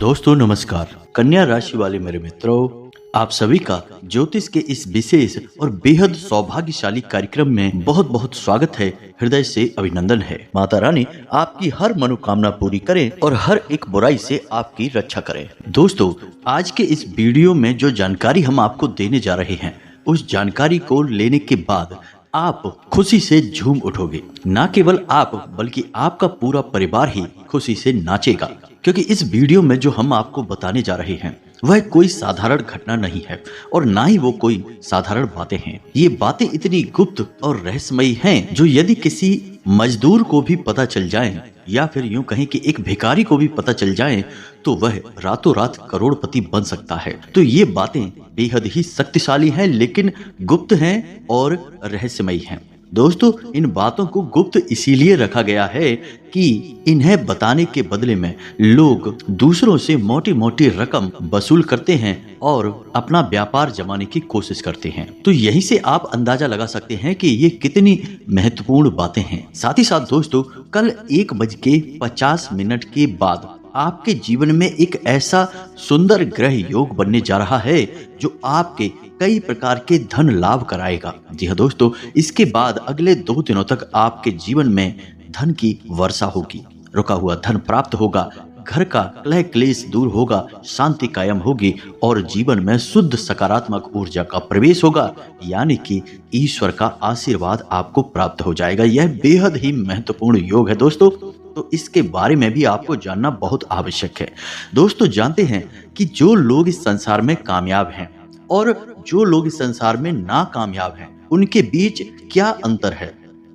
दोस्तों नमस्कार। कन्या राशि वाले मेरे मित्रों, आप सभी का ज्योतिष के इस विशेष और बेहद सौभाग्यशाली कार्यक्रम में बहुत बहुत स्वागत है। हृदय से अभिनंदन है। माता रानी आपकी हर मनोकामना पूरी करें और हर एक बुराई से आपकी रक्षा करें। दोस्तों, आज के इस वीडियो में जो जानकारी हम आपको देने जा रहे हैं, उस जानकारी को लेने के बाद आप खुशी से झूम उठोगे। ना केवल आप बल्कि आपका पूरा परिवार ही खुशी से नाचेगा, क्योंकि इस वीडियो में जो हम आपको बताने जा रहे हैं वह कोई साधारण घटना नहीं है और ना ही वो कोई साधारण बातें हैं। ये बातें इतनी गुप्त और रहस्यमयी हैं जो यदि किसी मजदूर को भी पता चल जाए या फिर यूं कहें कि एक भिखारी को भी पता चल जाए तो वह रातों रात करोड़पति बन सकता है। तो ये बातें बेहद ही शक्तिशाली हैं, लेकिन गुप्त हैं और रहस्यमयी हैं। दोस्तों, इन बातों को गुप्त इसीलिए रखा गया है कि इन्हें बताने के बदले में लोग दूसरों से मोटी मोटी रकम वसूल करते हैं और अपना व्यापार जमाने की कोशिश करते हैं। तो यहीं से आप अंदाजा लगा सकते हैं कि ये कितनी महत्वपूर्ण बातें हैं। साथ ही साथ दोस्तों, कल 1:50 के बाद आपके जीवन में एक ऐसा सुंदर ग्रह योग बनने जा रहा है जो आपके कई प्रकार के धन लाभ कराएगा। जी हाँ दोस्तों, इसके बाद अगले 2 दिनों तक आपके जीवन में धन की वर्षा होगी, रुका हुआ धन प्राप्त होगा, घर का कलह क्लेश दूर होगा, शांति कायम होगी और जीवन में शुद्ध सकारात्मक ऊर्जा का प्रवेश होगा, यानी कि ईश्वर का आशीर्वाद आपको प्राप्त हो जाएगा। यह बेहद ही महत्वपूर्ण योग है दोस्तों, तो इसके बारे में भी आपको जानना बहुत आवश्यक है। दोस्तों, जानते हैं कि जो लोग इस संसार में कामयाब हैं और जो लोग इस संसार में नाकामयाब हैं, उनके बीच क्या अंतर है?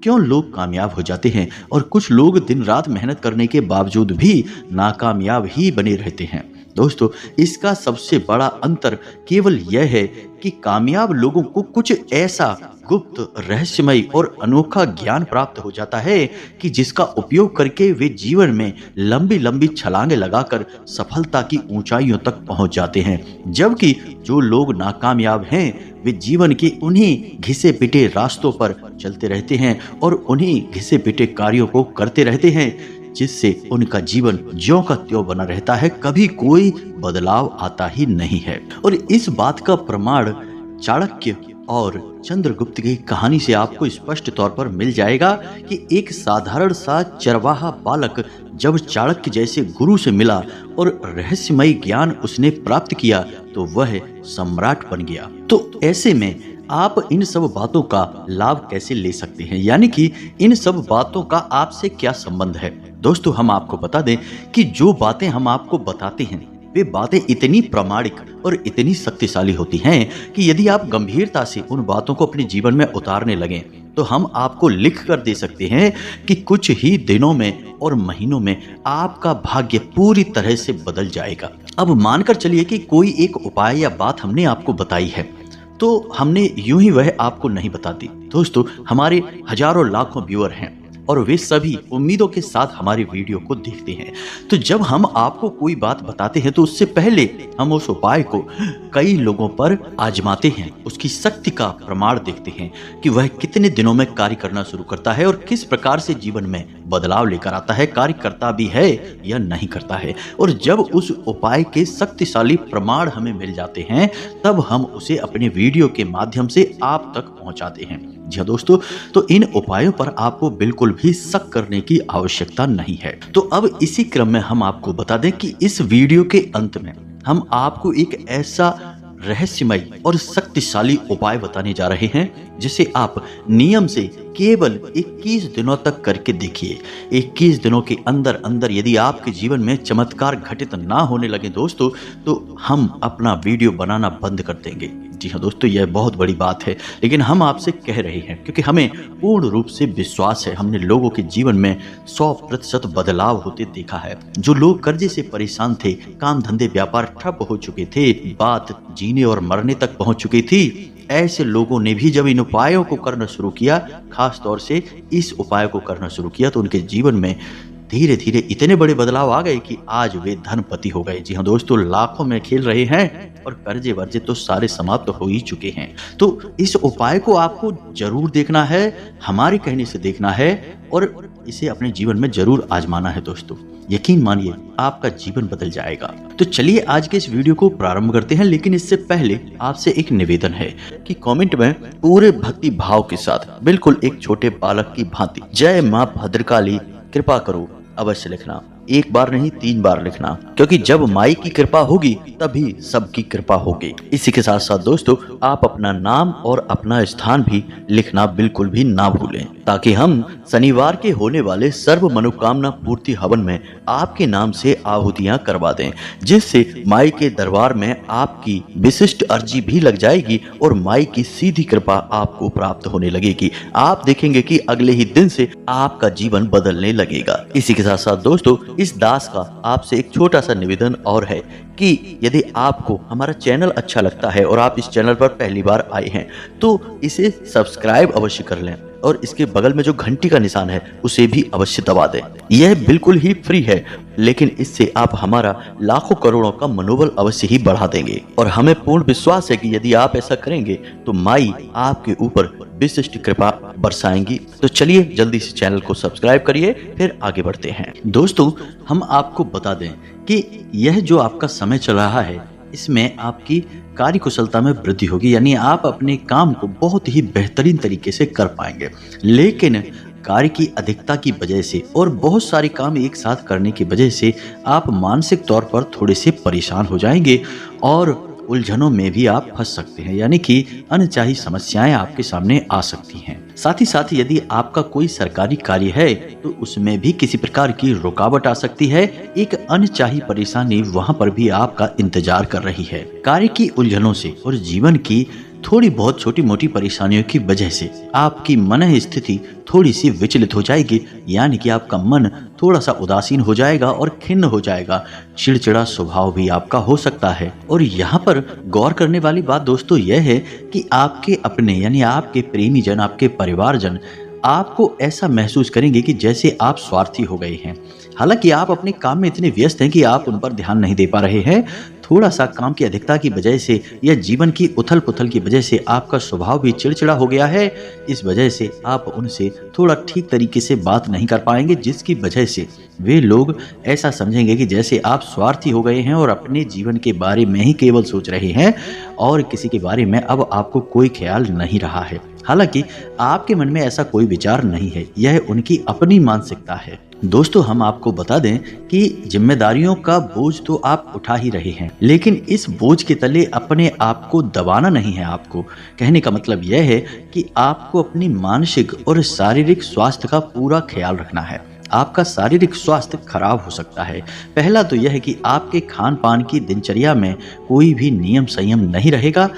क्यों लोग कामयाब हो जाते हैं और कुछ लोग दिन रात मेहनत करने के बावजूद भी नाकामयाब ही बने रहते हैं? दोस्तों, इसका सबसे बड़ा अंतर केवल यह है कि कामयाब लोगों को कुछ ऐसा गुप्त, रहस्यमयी और अनोखा ज्ञान प्राप्त हो जाता है कि जिसका उपयोग करके वे जीवन में लंबी लंबी छलांगे लगाकर सफलता की ऊंचाइयों तक पहुंच जाते हैं। जबकि जो लोग नाकामयाब हैं, वे जीवन के उन्हीं घिसे पिटे रास्तों पर चलते रहते हैं और उन्हीं घिसे पिटे कार्यों को करते रहते हैं, जिससे उनका जीवन ज्यों का त्यों बना रहता है, कभी कोई बदलाव आता ही नहीं है। और इस बात का प्रमाण चाणक्य और चंद्रगुप्त की कहानी से आपको स्पष्ट तौर पर मिल जाएगा कि एक साधारण सा चरवाहा बालक जब चाणक्य जैसे गुरु से मिला और रहस्यमयी ज्ञान उसने प्राप्त किया तो वह सम्राट बन गया। तो ऐसे में आप इन सब बातों का लाभ कैसे ले सकते हैं, यानी कि इन सब बातों का आपसे क्या संबंध है? दोस्तों, हम आपको बता दें कि जो बातें हम आपको बताते हैं वे बातें इतनी प्रामाणिक और इतनी शक्तिशाली होती हैं कि यदि आप गंभीरता से उन बातों को अपने जीवन में उतारने लगें तो हम आपको लिख कर दे सकते हैं कि कुछ ही दिनों में और महीनों में आपका भाग्य पूरी तरह से बदल जाएगा। अब मानकर चलिए कि कोई एक उपाय या बात हमने आपको बताई है, तो हमने यूं ही वह आपको नहीं बताती। दोस्तों, हमारे हजारों लाखों व्यूअर हैं और वे सभी उम्मीदों के साथ हमारी वीडियो को देखते हैं। तो जब हम आपको कोई बात बताते हैं तो उससे पहले हम उस उपाय को कई लोगों पर आजमाते हैं, उसकी शक्ति का प्रमाण देखते हैं कि वह कितने दिनों में कार्य करना शुरू करता है और किस प्रकार से जीवन में बदलाव लेकर आता है, कार्य करता भी है या नहीं करता है। और जब उस उपाय के शक्तिशाली प्रमाण हमें मिल जाते हैं तब हम उसे अपने वीडियो के माध्यम से आप तक पहुंचाते हैं। जी हाँ दोस्तों, तो इन उपायों पर आपको बिल्कुल भी शक करने की आवश्यकता नहीं है। तो अब इसी क्रम में हम आपको बता दें कि इस वीडियो के अंत में हम आपको एक ऐसा रहस्यमयी और शक्तिशाली उपाय बताने जा रहे हैं जिसे आप नियम से केवल 21 दिनों तक करके देखिए। 21 दिनों के अंदर अंदर यदि आपके जीवन में चमत्कार घटित ना होने लगे दोस्तों, तो हम अपना वीडियो बनाना बंद कर देंगे। जी हाँ दोस्तों, यह बहुत बड़ी बात है, लेकिन हम आपसे कह रहे हैं क्योंकि हमें पूर्ण रूप से विश्वास है। हमने लोगों के जीवन में 100% बदलाव होते देखा है। जो लोग कर्जे से परेशान थे, काम धंधे व्यापार ठप हो चुके थे, बात जीने और मरने तक पहुंच चुकी थी, ऐसे लोगों ने भी जब इन उपायों को करना शुरू किया, खास तौर से इस उपाय को करना शुरू किया, तो उनके जीवन में धीरे धीरे इतने बड़े बदलाव आ गए कि आज वे धनपति हो गए। जी हाँ दोस्तों, लाखों में खेल रहे हैं और कर्जे वर्जे तो सारे समाप्त हो ही चुके हैं। तो इस उपाय को आपको जरूर देखना है, हमारे कहने से देखना है और इसे अपने जीवन में जरूर आजमाना है दोस्तों। यकीन मानिए आपका जीवन बदल जाएगा। तो चलिए आज के इस वीडियो को प्रारंभ करते हैं, लेकिन इससे पहले आपसे एक निवेदन है कि कमेंट में पूरे भक्ति भाव के साथ बिल्कुल एक छोटे बालक की भांति जय मां भद्रकाली कृपा करो अवश्य लिखना। एक बार नहीं 3 बार लिखना, क्योंकि जब माई की कृपा होगी तभी सबकी कृपा होगी। इसी के साथ साथ दोस्तों आप अपना नाम और अपना स्थान भी लिखना बिल्कुल भी ना भूलें, ताकि हम शनिवार के होने वाले सर्व मनोकामना पूर्ति हवन में आपके नाम से आहुतियां करवा दें, जिससे माई के दरबार में आपकी विशिष्ट अर्जी भी लग जाएगी और माई की सीधी कृपा आपको प्राप्त होने लगेगी। आप देखेंगे कि अगले ही दिन से आपका जीवन बदलने लगेगा। इसी के साथ साथ दोस्तों इस दास का आपसे एक छोटा सा निवेदन और है कि यदि आपको हमारा चैनल अच्छा लगता है और आप इस चैनल पर पहली बार आए हैं तो इसे सब्सक्राइब अवश्य कर लें और इसके बगल में जो घंटी का निशान है उसे भी अवश्य दबा दें। यह बिल्कुल ही फ्री है, लेकिन इससे आप हमारा लाखों करोड़ों का मनोबल अवश्य ही बढ़ा देंगे और हमें पूर्ण विश्वास है कि यदि आप ऐसा करेंगे तो माई आपके ऊपर विशिष्ट कृपा बरसाएंगी। तो चलिए जल्दी से चैनल को सब्सक्राइब करिए, फिर आगे बढ़ते हैं। दोस्तों हम आपको बता दें कि यह जो आपका समय चल रहा है इसमें आपकी कार्य कुशलता में वृद्धि होगी, यानी आप अपने काम को बहुत ही बेहतरीन तरीके से कर पाएंगे। लेकिन कार्य की अधिकता की वजह से और बहुत सारे काम एक साथ करने की वजह से आप मानसिक तौर पर थोड़े से परेशान हो जाएंगे और उलझनों में भी आप फंस सकते हैं, यानी कि अनचाही समस्याएं आपके सामने आ सकती हैं। साथ ही साथ यदि आपका कोई सरकारी कार्य है तो उसमें भी किसी प्रकार की रुकावट आ सकती है। एक अनचाही परेशानी वहां पर भी आपका इंतजार कर रही है। कार्य की उलझनों से और जीवन की थोड़ी बहुत छोटी मोटी परेशानियों की वजह से आपकी मन स्थिति थोड़ी सी विचलित हो जाएगी, यानी कि आपका मन थोड़ा सा उदासीन हो जाएगा और खिन्न हो जाएगा। चिड़चिड़ा स्वभाव भी आपका हो सकता है। और यहाँ पर गौर करने वाली बात दोस्तों यह है कि आपके अपने यानी आपके प्रेमी जन, आपके परिवारजन आपको ऐसा महसूस करेंगे कि जैसे आप स्वार्थी हो गए हैं। हालांकि आप अपने काम में इतने व्यस्त हैं कि आप उन पर ध्यान नहीं दे पा रहे हैं। थोड़ा सा काम की अधिकता की वजह से या जीवन की उथल पुथल की वजह से आपका स्वभाव भी चिड़चिड़ा हो गया है। इस वजह से आप उनसे थोड़ा ठीक तरीके से बात नहीं कर पाएंगे, जिसकी वजह से वे लोग ऐसा समझेंगे कि जैसे आप स्वार्थी हो गए हैं और अपने जीवन के बारे में ही केवल सोच रहे हैं और किसी के बारे में अब आपको कोई ख्याल नहीं रहा है। हालांकि आपके मन में ऐसा कोई विचार नहीं है, यह उनकी अपनी मानसिकता है। दोस्तों हम आपको बता दें कि जिम्मेदारियों का बोझ तो आप उठा ही रहे हैं, लेकिन इस बोझ के तले अपने आप को दबाना नहीं है। आपको कहने का मतलब यह है कि आपको अपनी मानसिक और शारीरिक स्वास्थ्य का पूरा ख्याल रखना है। आपका शारीरिक स्वास्थ्य खराब हो सकता है। पहला तो यह है कि आपके खान पान की दिनचर्या में कोई भी नियम संयम नहीं रहेगा।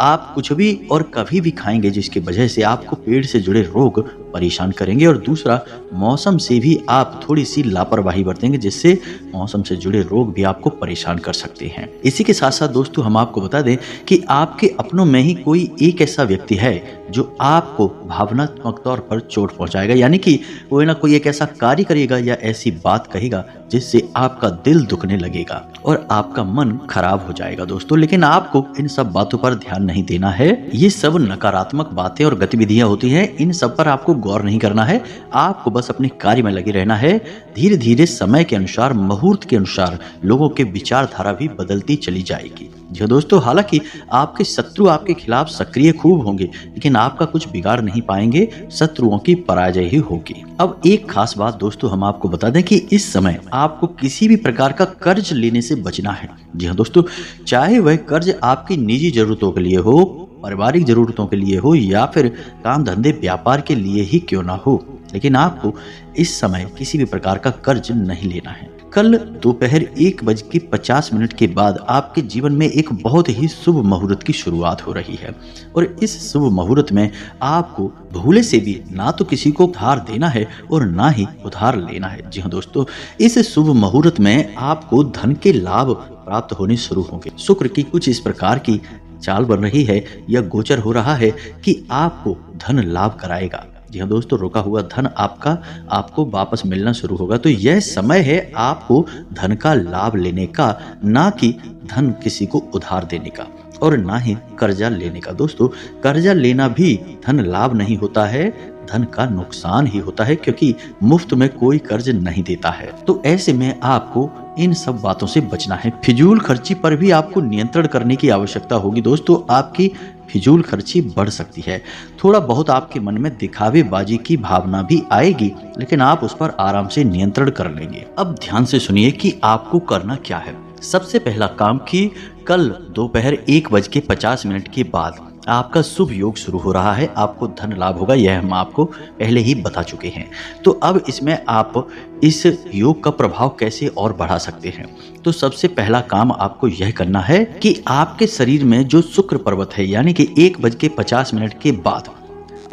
आप कुछ भी और कभी भी खाएंगे, जिसकी वजह से आपको पेट से जुड़े रोग परेशान करेंगे। और दूसरा, मौसम से भी आप थोड़ी सी लापरवाही बरतेंगे, जिससे मौसम से जुड़े रोग भी आपको परेशान कर सकते हैं। इसी के साथ साथ दोस्तों हम आपको बता दें कि आपके अपनों में ही कोई एक ऐसा व्यक्ति है जो आपको भावनात्मक तौर पर चोट पहुंचाएगा, यानी कि कोई ना कोई एक ऐसा कार्य करेगा या ऐसी बात कहेगा जिससे आपका दिल दुखने लगेगा और आपका मन खराब हो जाएगा दोस्तों। लेकिन आपको इन सब बातों पर ध्यान नहीं देना है। ये सब नकारात्मक बातें और गतिविधियां होती हैं, इन सब पर आपको गौर नहीं करना है। आपको बस अपने कार्य में लगे रहना है। धीरे धीरे समय के अनुसार, मुहूर्त के अनुसार लोगों के विचारधारा भी बदलती चली जाएगी। जी दोस्तों, हालांकि आपके शत्रु आपके खिलाफ सक्रिय खूब होंगे, लेकिन आपका कुछ बिगाड़ नहीं पाएंगे। शत्रुओं की पराजय ही होगी। अब एक खास बात दोस्तों हम आपको बता दें कि इस समय आपको किसी भी प्रकार का कर्ज लेने से बचना है। जी हाँ दोस्तों, चाहे वह कर्ज आपकी निजी जरूरतों के लिए हो, पारिवारिक जरूरतों के लिए हो या फिर काम धंधे व्यापार के लिए ही क्यों ना हो, लेकिन आपको इस समय किसी भी प्रकार का कर्ज नहीं लेना है। कल दोपहर 1:50 के बाद आपके जीवन में एक बहुत ही शुभ मुहूर्त की शुरुआत हो रही है और इस शुभ मुहूर्त में आपको भूले से भी ना तो किसी को उधार देना है और ना ही उधार लेना है। जी हाँ दोस्तों, इस शुभ मुहूर्त में आपको धन के लाभ प्राप्त होने शुरू होंगे। शुक्र की कुछ इस प्रकार की चाल बन रही है या गोचर हो रहा है कि आपको धन लाभ कराएगा। जी हाँ दोस्तों, रुका हुआ धन आपको वापस मिलना शुरू होगा। तो यह समय है आपको धन का लाभ लेने का, ना कि धन किसी को उधार देने का। और ना ही कर्जा लेने का। दोस्तों, कर्जा लेना भी धन लाभ नहीं होता है, धन का नुकसान ही होता है, क्योंकि मुफ्त में कोई कर्ज नहीं देता है। तो ऐसे में आपको इन सब बातों से बचना है। फिजूल खर्ची पर भी आपको नियंत्रण करने की आवश्यकता होगी। दोस्तों, आपकी फिजूल खर्ची बढ़ सकती है। थोड़ा बहुत आपके मन में दिखावेबाजी की भावना भी आएगी, लेकिन आप उस पर आराम से नियंत्रण कर लेंगे। अब ध्यान से सुनिए कि आपको करना क्या है। सबसे पहला काम कि कल दोपहर 1:50 के बाद आपका शुभ योग शुरू हो रहा है, आपको धन लाभ होगा, यह हम आपको पहले ही बता चुके हैं। तो अब इसमें आप इस योग का प्रभाव कैसे और बढ़ा सकते हैं। तो सबसे पहला काम आपको यह करना है कि आपके शरीर में जो शुक्र पर्वत है, यानी कि 1:50 के बाद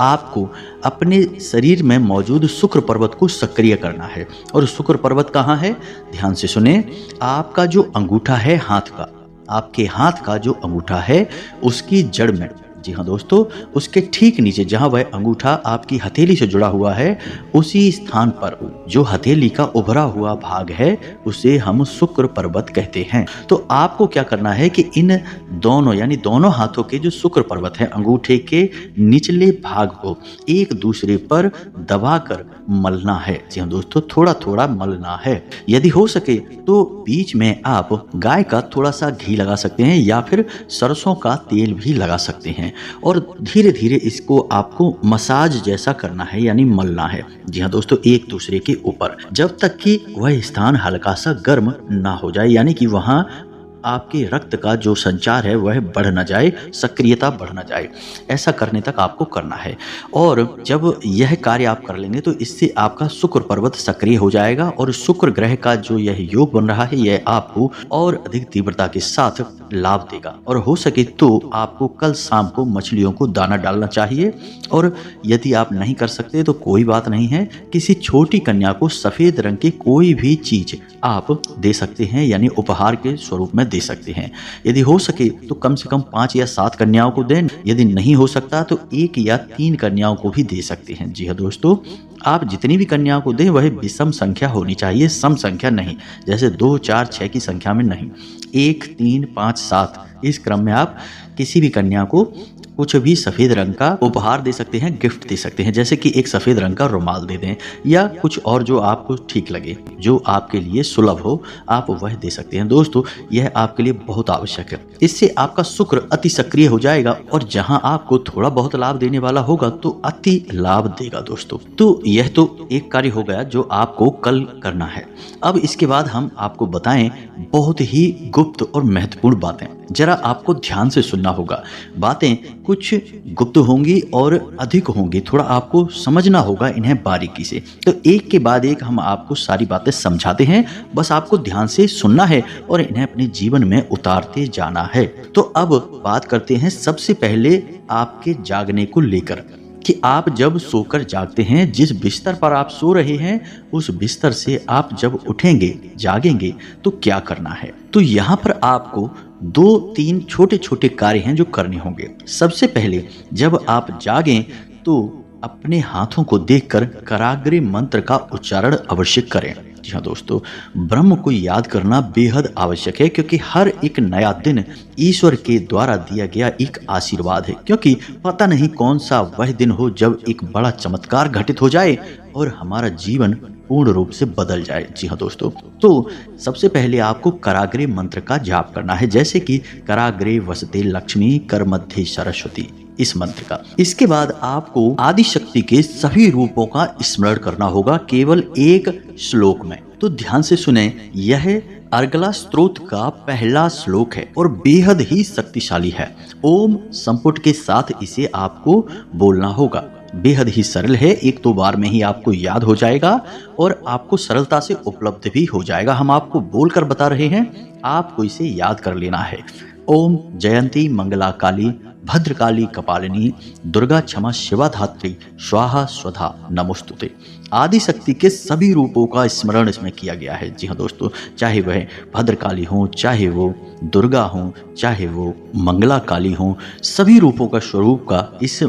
आपको अपने शरीर में मौजूद शुक्र पर्वत को सक्रिय करना है। और शुक्र पर्वत कहाँ है, ध्यान से सुने। आपका जो अंगूठा है हाथ का, आपके हाथ का जो अंगूठा है उसकी जड़ में, जी हाँ दोस्तों, उसके ठीक नीचे जहाँ वह अंगूठा आपकी हथेली से जुड़ा हुआ है, उसी स्थान पर जो हथेली का उभरा हुआ भाग है उसे हम शुक्र पर्वत कहते हैं। तो आपको क्या करना है कि इन दोनों यानी दोनों हाथों के जो शुक्र पर्वत है, अंगूठे के निचले भाग को एक दूसरे पर दबाकर मलना है। जी हाँ दोस्तों, थोड़ा थोड़ा मलना है। यदि हो सके तो बीच में आप गाय का थोड़ा सा घी लगा सकते हैं या फिर सरसों का तेल भी लगा सकते हैं, और धीरे धीरे इसको आपको मसाज जैसा करना है, यानी मलना है। जी हाँ दोस्तों, एक दूसरे के ऊपर, जब तक कि वह स्थान हल्का सा गर्म ना हो जाए, यानी कि वहां आपके रक्त का जो संचार है वह बढ़ न जाए, सक्रियता बढ़ न जाए। ऐसा करने तक आपको करना है। और जब यह कार्य आप कर लेंगे तो इससे आपका शुक्र पर्वत सक्रिय हो जाएगा, और शुक्र ग्रह का जो यह योग बन रहा है यह आपको और अधिक तीव्रता के साथ लाभ देगा। और हो सके तो आपको कल शाम को मछलियों को दाना डालना चाहिए। और यदि आप नहीं कर सकते तो कोई बात नहीं है, किसी छोटी कन्या को सफेद रंग की कोई भी चीज आप दे सकते हैं, यानी उपहार के स्वरूप में दे सकते हैं। यदि हो सके तो कम से कम 5 या 7 कन्याओं को दें। यदि नहीं हो सकता तो 1 या 3 कन्याओं को भी दे सकते हैं। जी हाँ दोस्तों, आप जितनी भी कन्याओं को दें वह विषम संख्या होनी चाहिए, सम संख्या नहीं, जैसे 2, 4, 6 की संख्या में नहीं। 1, 3, 5, 7 इस क्रम में आप किसी भी कन्या को कुछ भी सफेद रंग का उपहार दे सकते हैं, गिफ्ट दे सकते हैं, जैसे कि एक सफेद रंग का रुमाल दे दें या कुछ और जो आपको ठीक लगे, जो आपके लिए सुलभ हो, आप वह दे सकते हैं। दोस्तों, यह आपके लिए बहुत आवश्यक है। इससे आपका शुक्र अति सक्रिय हो जाएगा, और जहां आपको थोड़ा बहुत लाभ देने वाला होगा तो अति लाभ देगा। दोस्तों, तो यह तो एक कार्य हो गया जो आपको कल करना है। अब इसके बाद हम आपको बताएं बहुत ही गुप्त और महत्वपूर्ण बातें। जरा आपको ध्यान से सुनना होगा। बातें कुछ गुप्त होंगी और अधिक होंगी, थोड़ा आपको समझना होगा इन्हें बारीकी से। तो एक के बाद एक हम आपको सारी बातें समझाते हैं, बस आपको ध्यान से सुनना है और इन्हें अपने जीवन में उतारते जाना है। तो अब बात करते हैं सबसे पहले आपके जागने को लेकर, कि आप जब सोकर जागते हैं, जिस बिस्तर पर आप सो रहे हैं उस बिस्तर से आप जब उठेंगे, जागेंगे, तो क्या करना है। तो यहाँ पर आपको 2-3 छोटे छोटे कार्य हैं जो करने होंगे। सबसे पहले जब आप जागें तो अपने हाथों को देखकर कराग्रे मंत्र का उच्चारण अवश्य करें। जी हाँ दोस्तों, ब्रह्म को याद करना बेहद आवश्यक है, क्योंकि हर एक नया दिन ईश्वर के द्वारा दिया गया एक आशीर्वाद है। क्योंकि पता नहीं कौन सा वह दिन हो जब एक बड़ा चमत्कार घटित हो जाए और हमारा जीवन पूर्ण रूप से बदल जाए। जी हाँ दोस्तों, तो सबसे पहले आपको कराग्रे मंत्र का जाप करना है, जैसे कि कराग्रे वसते लक्ष्मी कर मध्य सरस्वती, इस मंत्र का। इसके बाद आपको आदि शक्ति के सभी रूपों का स्मरण करना होगा, केवल एक श्लोक में। तो ध्यान से सुने, यह अर्गला स्तोत्र का पहला श्लोक है और बेहद ही शक्तिशाली है। ओम संपुट के साथ इसे आपको बोलना होगा। बेहद ही सरल है, 1-2 बार में ही आपको याद हो जाएगा और आपको सरलता से उपलब्ध भी हो जाएगा। हम आपको बोलकर बता रहे हैं, आपको इसे याद कर लेना है। ओम जयंती मंगला काली भद्रकाली कपालिनी दुर्गा क्षमा शिवा धात्री स्वाहा स्वधा नमोस्तुते। आदि शक्ति के सभी रूपों का स्मरण इसमें किया गया है। जी हाँ दोस्तों, चाहे वह भद्रकाली हो, चाहे वो दुर्गा हो, चाहे वो मंगला काली हो, सभी रूपों का स्वरूप का इस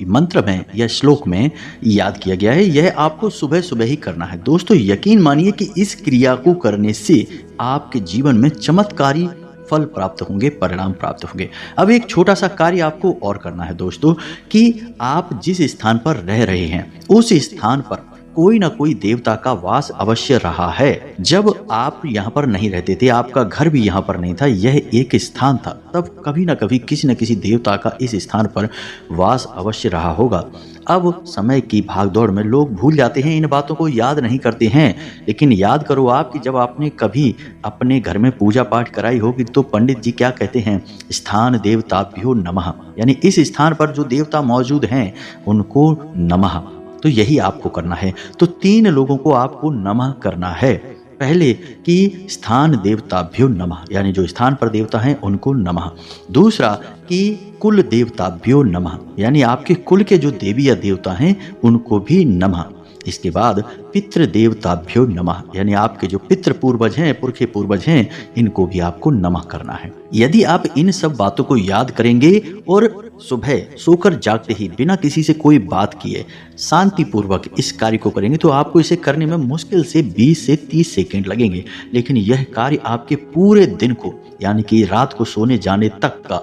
मंत्र में या श्लोक में याद किया गया है। यह आपको सुबह सुबह ही करना है। दोस्तों, यकीन मानिए कि इस क्रिया को करने से आपके जीवन में चमत्कारी फल प्राप्त होंगे, परिणाम प्राप्त होंगे। अब एक छोटा सा कार्य आपको और करना है दोस्तों, कि आप जिस स्थान पर रह रहे हैं उस स्थान पर कोई ना कोई देवता का वास अवश्य रहा है। जब आप यहाँ पर नहीं रहते थे, आपका घर भी यहाँ पर नहीं था, यह एक स्थान था, तब कभी ना कभी किसी न किसी देवता का इस स्थान पर वास अवश्य रहा होगा। अब समय की भागदौड़ में लोग भूल जाते हैं, इन बातों को याद नहीं करते हैं। लेकिन याद करो आप कि जब आपने कभी अपने घर में पूजा पाठ कराई होगी तो पंडित जी क्या कहते हैं, स्थान देवताभ्यो नमः, यानी इस स्थान पर जो देवता मौजूद हैं उनको नमः। तो यही आपको करना है। तो 3 लोगों को आपको नमः करना है। पहले कि स्थान देवताभ्यो नमः, यानी जो स्थान पर देवता हैं उनको नमः। दूसरा कि कुल देवताभ्यो नमः, यानी आपके कुल के जो देवी या देवता हैं उनको भी नमः। इसके बाद पितृ देवताभ्यो नमः, यानी आपके जो पितृ पूर्वज हैं, पुरखे पूर्वज हैं, इनको भी आपको नमः करना है। यदि आप इन सब बातों को याद करेंगे और सुबह सोकर जागते ही बिना किसी से कोई बात किए शांतिपूर्वक इस कार्य को करेंगे तो आपको इसे करने में मुश्किल से 20 से 30 सेकंड लगेंगे। लेकिन यह कार्य आपके पूरे दिन को, यानी कि रात को सोने जाने तक का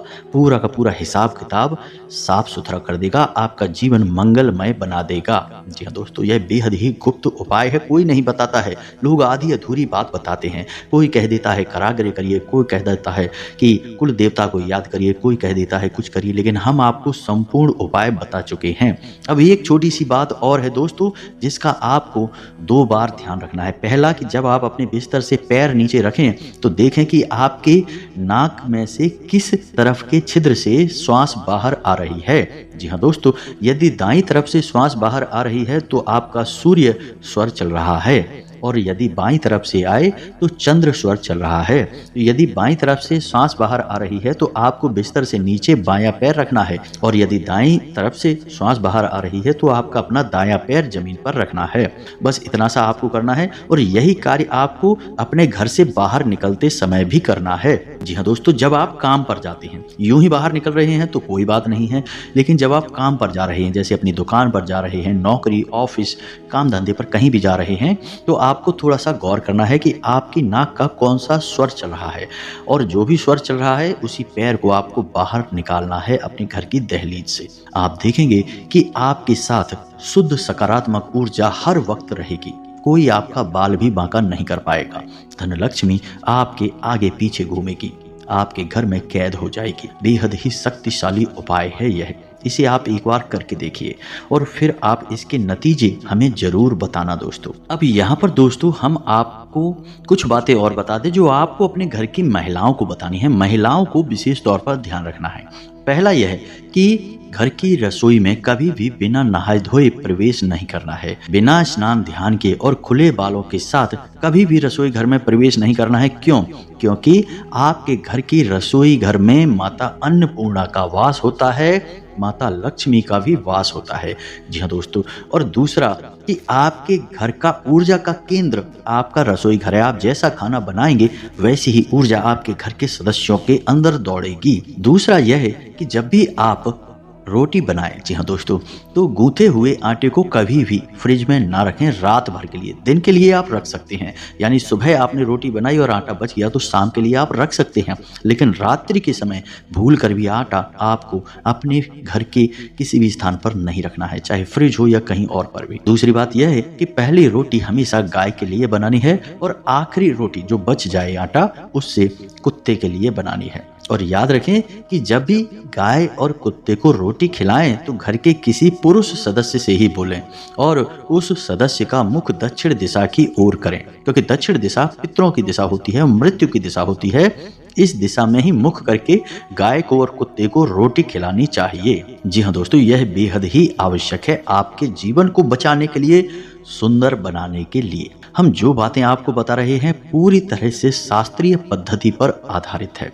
पूरा हिसाब किताब साफ सुथरा कर देगा, आपका जीवन मंगलमय बना देगा। जी हाँ दोस्तों, यह बेहद ही गुप्त उपाय है, कोई नहीं बताता है। लोग आधी अधूरी बात बताते हैं, कोई कह देता है कराग्रे करिए, कोई कह देता है कि कुल देवता को याद करिए, कोई कह देता है कुछ करिए, लेकिन हम आपको संपूर्ण उपाय बता चुके हैं। अब एक छोटी सी बात और है दोस्तों, जिसका आपको 2 बार ध्यान रखना है। पहला कि जब आप अपने बिस्तर से पैर नीचे रखें तो देखें कि आपके नाक में से किस तरफ के छिद्र से श्वास बाहर आ रही है। जी हाँ दोस्तों, यदि दाईं तरफ से श्वास बाहर आ रही है तो आपका सूर्य स्वर चल रहा है, और यदि बाईं तरफ से आए तो चंद्र स्वर चल रहा है। तो यदि बाईं तरफ से सांस बाहर आ रही है तो आपको बिस्तर से नीचे बायां पैर रखना है, और यदि दाईं तरफ से सांस बाहर आ रही है तो आपका अपना दायां पैर जमीन पर रखना है। बस इतना सा आपको करना है, और यही कार्य आपको अपने घर से बाहर निकलते समय भी करना है। जी हाँ दोस्तों, जब आप काम पर जाते हैं, यूं ही बाहर निकल रहे हैं तो कोई बात नहीं है, लेकिन जब आप काम पर जा रहे हैं, जैसे अपनी दुकान पर जा रहे हैं, नौकरी, ऑफिस, काम धंधे पर कहीं भी जा रहे हैं, तो आपको थोड़ा सा गौर करना है कि आपकी नाक का कौन सा स्वर चल रहा है, और जो भी स्वर चल रहा है उसी पैर को आपको बाहर निकालना है अपने घर की दहलीज से। आप देखेंगे कि आपके साथ शुद्ध सकारात्मक ऊर्जा हर वक्त रहेगी, कोई आपका बाल भी बांका नहीं कर पाएगा। धनलक्ष्मी आपके आगे पीछे घूमेगी, आपके घर में कैद हो जाएगी। बेहद ही शक्तिशाली उपाय है यह, इसे आप एक बार करके देखिए और फिर आप इसके नतीजे हमें जरूर बताना दोस्तों। अब यहाँ पर दोस्तों हम आपको कुछ बातें और बता दें जो आपको अपने घर की महिलाओं को बतानी है। महिलाओं को विशेष तौर पर ध्यान रखना है। पहला यह है कि घर की रसोई में कभी भी बिना नहाए धोए प्रवेश नहीं करना है। बिना स्नान ध्यान के और खुले बालों के साथ कभी भी रसोई घर में प्रवेश नहीं करना है। क्यों? क्योंकि आपके घर की रसोई घर में माता अन्नपूर्णा का वास होता है, माता लक्ष्मी का भी वास होता है। जी हाँ दोस्तों, और दूसरा कि आपके घर का ऊर्जा का केंद्र आपका रसोई घर है। आप जैसा खाना बनाएंगे वैसी ही ऊर्जा आपके घर के सदस्यों के अंदर दौड़ेगी। दूसरा यह है कि जब भी आप रोटी बनाएं, जी हाँ दोस्तों, तो गूंथे हुए आटे को कभी भी फ्रिज में ना रखें रात भर के लिए। दिन के लिए आप रख सकते हैं, यानी सुबह आपने रोटी बनाई और आटा बच गया तो शाम के लिए आप रख सकते हैं, लेकिन रात्रि के समय भूल कर भी आटा आपको अपने घर के किसी भी स्थान पर नहीं रखना है, चाहे फ्रिज हो या कहीं और पर भी। दूसरी बात यह है कि पहली रोटी हमेशा गाय के लिए बनानी है और आखिरी रोटी जो बच जाए आटा उससे कुत्ते के लिए बनानी है। और याद रखें कि जब भी गाय और कुत्ते को रोटी खिलाएं तो घर के किसी पुरुष सदस्य से ही बोलें और उस सदस्य का मुख दक्षिण दिशा की ओर करें, क्योंकि दक्षिण दिशा पितरों की दिशा होती है, मृत्यु की दिशा होती है। इस दिशा में ही मुख करके गाय को और कुत्ते को रोटी खिलानी चाहिए। जी हाँ दोस्तों, यह बेहद ही आवश्यक है आपके जीवन को बचाने के लिए, सुंदर बनाने के लिए। हम जो बातें आपको बता रहे हैं पूरी तरह से शास्त्रीय पद्धति पर आधारित है।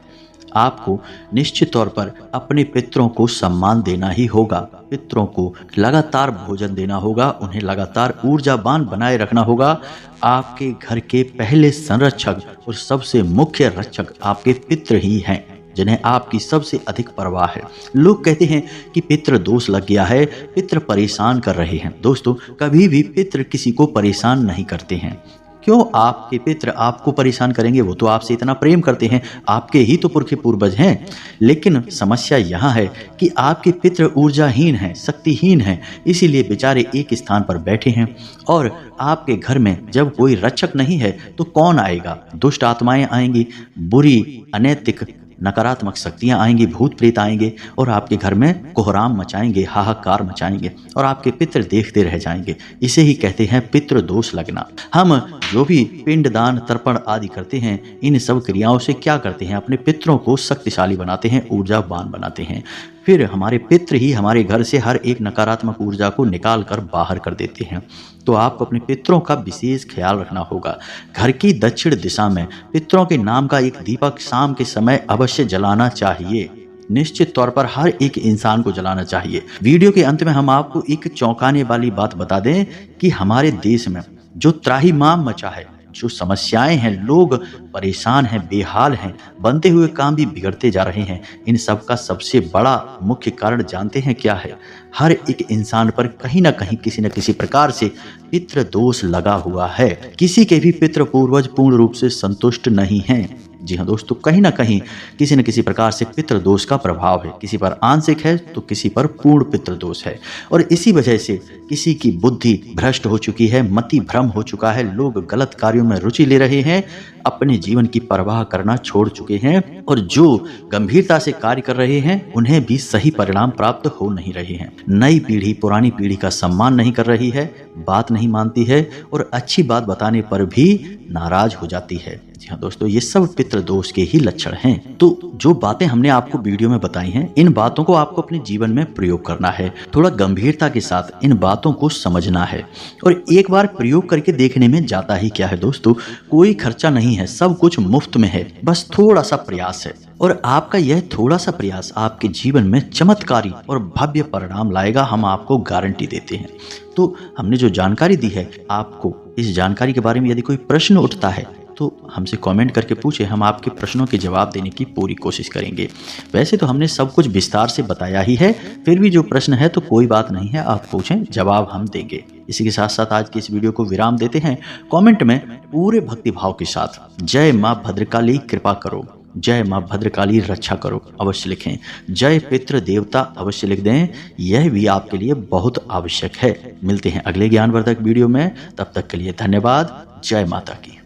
आपको निश्चित तौर पर अपने पितरों को सम्मान देना ही होगा, पितरों को लगातार भोजन देना होगा, उन्हें लगातार ऊर्जावान बनाए रखना होगा। आपके घर के पहले संरक्षक और सबसे मुख्य रक्षक आपके पितृ ही हैं, जिन्हें आपकी सबसे अधिक परवाह है। लोग कहते हैं कि पितृ दोष लग गया है, पितृ परेशान कर रहे हैं। दोस्तों, कभी भी पितृ किसी को परेशान नहीं करते हैं। क्यों आपके पितृ आपको परेशान करेंगे? वो तो आपसे इतना प्रेम करते हैं, आपके ही तो पुरखे पूर्वज हैं। लेकिन समस्या यहाँ है कि आपके पितृ ऊर्जाहीन हैं, शक्तिहीन हैं, इसीलिए बेचारे एक स्थान पर बैठे हैं। और आपके घर में जब कोई रक्षक नहीं है तो कौन आएगा? दुष्ट आत्माएं आएंगी, बुरी अनैतिक नकारात्मक शक्तियां आएंगी, भूत प्रेत आएंगे और आपके घर में कोहराम मचाएंगे, हाहाकार मचाएंगे और आपके पितृ देखते रह जाएंगे। इसे ही कहते हैं पितृ दोष लगना। हम जो भी पिंडदान, तर्पण आदि करते हैं, इन सब क्रियाओं से क्या करते हैं? अपने पितरों को शक्तिशाली बनाते हैं, ऊर्जावान बनाते हैं। फिर हमारे पितृ ही हमारे घर से हर एक नकारात्मक ऊर्जा को निकाल कर बाहर कर देते हैं। तो आपको अपने पितरों का विशेष ख्याल रखना होगा। घर की दक्षिण दिशा में पितरों के नाम का एक दीपक शाम के समय अवश्य जलाना चाहिए। निश्चित तौर पर हर एक इंसान को जलाना चाहिए। वीडियो के अंत में हम आपको एक चौंकाने वाली बात बता दें कि हमारे देश में जो त्राहिमाम मचा है, जो समस्याएं हैं, लोग परेशान हैं, बेहाल हैं, बनते हुए काम भी बिगड़ते जा रहे हैं, इन सब का सबसे बड़ा मुख्य कारण जानते हैं क्या है? हर एक इंसान पर कहीं ना कहीं किसी न किसी प्रकार से पितृ दोष लगा हुआ है। किसी के भी पितृ पूर्वज पूर्ण रूप से संतुष्ट नहीं हैं। जी हाँ दोस्तों, कहीं ना कहीं किसी न किसी प्रकार से पितृ दोष का प्रभाव है। किसी पर आंशिक है तो किसी पर पूर्ण पितृ दोष है। और इसी वजह से किसी की बुद्धि भ्रष्ट हो चुकी है, मति भ्रम हो चुका है, लोग गलत कार्यों में रुचि ले रहे हैं, अपने जीवन की परवाह करना छोड़ चुके हैं और जो गंभीरता से कार्य कर रहे हैं उन्हें भी सही परिणाम प्राप्त हो नहीं रहे हैं। नई पीढ़ी पुरानी पीढ़ी का सम्मान नहीं कर रही है, बात नहीं मानती है और अच्छी बात बताने पर भी नाराज हो जाती है। जी हाँ दोस्तों, ये सब पितृ दोष के ही लक्षण हैं। तो जो बातें हमने आपको वीडियो में बताई हैं, इन बातों को आपको अपने जीवन में प्रयोग करना है। थोड़ा गंभीरता के साथ इन बातों को समझना है और एक बार प्रयोग करके देखने में जाता ही क्या है दोस्तों, कोई खर्चा नहीं है, सब कुछ मुफ्त में है, बस थोड़ा सा प्रयास है। और आपका यह थोड़ा सा प्रयास आपके जीवन में चमत्कारी और भव्य परिणाम लाएगा, हम आपको गारंटी देते हैं। तो हमने जो जानकारी दी है, आपको इस जानकारी के बारे में यदि कोई प्रश्न उठता है तो हमसे कमेंट करके पूछे, हम आपके प्रश्नों के जवाब देने की पूरी कोशिश करेंगे। वैसे तो हमने सब कुछ विस्तार से बताया ही है, फिर भी जो प्रश्न है तो कोई बात नहीं है, आप पूछें, जवाब हम देंगे। इसी के साथ साथ आज की इस वीडियो को विराम देते हैं। कमेंट में पूरे भक्तिभाव के साथ जय माँ भद्रकाली कृपा करो, जय माँ भद्रकाली रक्षा करो अवश्य लिखें। जय पितृ देवता अवश्य लिख दें, यह भी आपके लिए बहुत आवश्यक है। मिलते हैं अगले ज्ञानवर्धक वीडियो में, तब तक के लिए धन्यवाद। जय माता की।